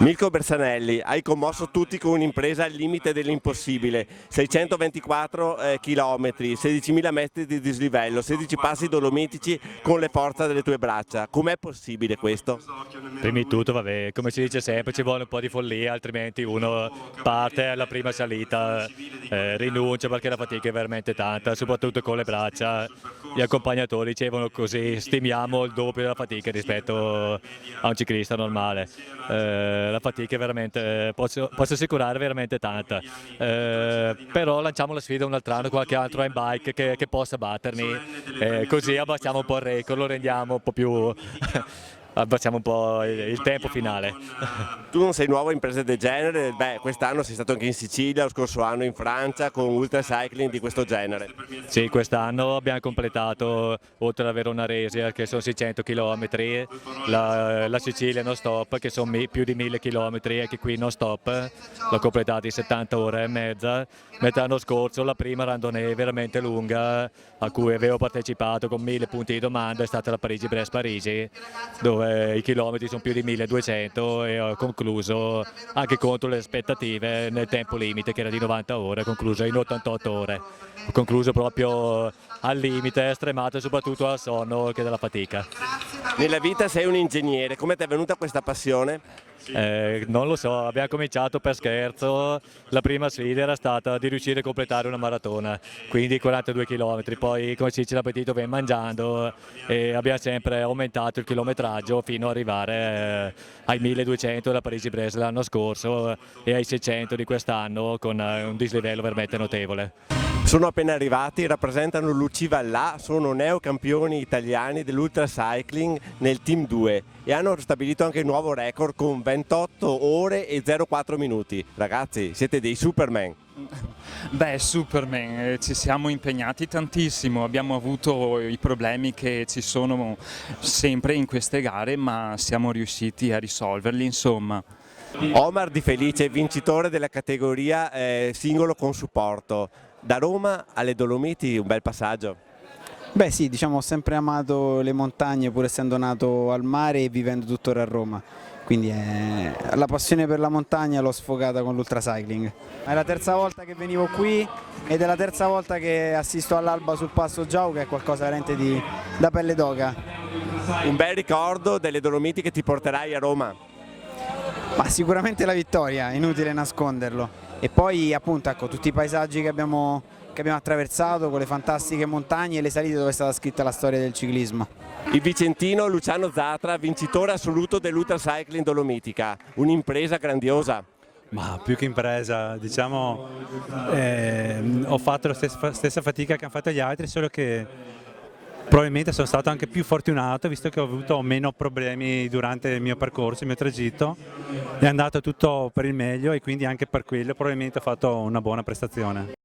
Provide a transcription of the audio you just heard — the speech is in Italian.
Mirko Bersanelli, hai commosso tutti con un'impresa al limite dell'impossibile, 624 km, 16.000 metri di dislivello, 16 passi dolomitici con le forze delle tue braccia. Com'è possibile questo? Prima di tutto, vabbè, come si dice sempre, ci vuole un po' di follia, altrimenti uno parte alla prima salita, rinuncia perché la fatica è veramente tanta, soprattutto con le braccia. Gli accompagnatori dicevano così, stimiamo il doppio della fatica rispetto a un ciclista normale. La fatica è veramente, posso assicurare, veramente tanta. Però lanciamo la sfida un altro anno, qualche altro in bike che possa battermi, così abbassiamo un po' il record, lo rendiamo un po' più... abbassiamo un po' il tempo finale. Tu non sei nuovo in imprese del genere, beh, quest'anno sei stato anche in Sicilia, lo scorso anno in Francia con ultra cycling di questo genere. Sì, quest'anno abbiamo completato, oltre ad avere una Resia che sono 600 km, la Sicilia non stop che sono più di 1000 km, anche qui non stop, l'ho completata in 70 ore e mezza. Mentre l'anno scorso la prima randonnée veramente lunga a cui avevo partecipato con 1000 punti di domanda è stata la Parigi-Brest-Parigi, dove i chilometri sono più di 1200 e ho concluso anche contro le aspettative nel tempo limite che era di 90 ore, ho concluso in 88 ore. Ho concluso proprio al limite, stremato soprattutto dal sonno che dalla fatica. Nella vita sei un ingegnere, come ti è venuta questa passione? Non lo so, abbiamo cominciato per scherzo, la prima sfida era stata di riuscire a completare una maratona, quindi 42 km, poi come si dice l'appetito viene mangiando e abbiamo sempre aumentato il chilometraggio fino ad arrivare ai 1200 da Parigi-Brest l'anno scorso e ai 600 di quest'anno con un dislivello veramente notevole. Sono appena arrivati, rappresentano l'UCI Vallà, sono neocampioni italiani dell'ultra cycling nel team 2 e hanno stabilito anche il nuovo record con 28 ore e 04 minuti. Ragazzi, siete dei Superman. Beh, Superman, ci siamo impegnati tantissimo, abbiamo avuto i problemi che ci sono sempre in queste gare, ma siamo riusciti a risolverli, insomma. Omar Di Felice, vincitore della categoria singolo con supporto. Da Roma alle Dolomiti un bel passaggio. Beh sì, diciamo ho sempre amato le montagne pur essendo nato al mare e vivendo tuttora a Roma, quindi la passione per la montagna l'ho sfogata con l'ultracycling. È la terza volta che venivo qui ed è la terza volta che assisto all'alba sul Passo Giau, che è qualcosa veramente da pelle d'oca. Un bel ricordo delle Dolomiti che ti porterai a Roma. Ma sicuramente la vittoria, inutile nasconderlo. E poi appunto ecco, tutti i paesaggi che abbiamo attraversato con le fantastiche montagne e le salite dove è stata scritta la storia del ciclismo. Il vicentino Luciano Zatra, vincitore assoluto dell'Ultra Cycling Dolomitica, un'impresa grandiosa. Ma più che impresa, diciamo, ho fatto la stessa fatica che hanno fatto gli altri, solo che probabilmente sono stato anche più fortunato visto che ho avuto meno problemi durante il mio percorso, il mio tragitto, è andato tutto per il meglio e quindi anche per quello probabilmente ho fatto una buona prestazione.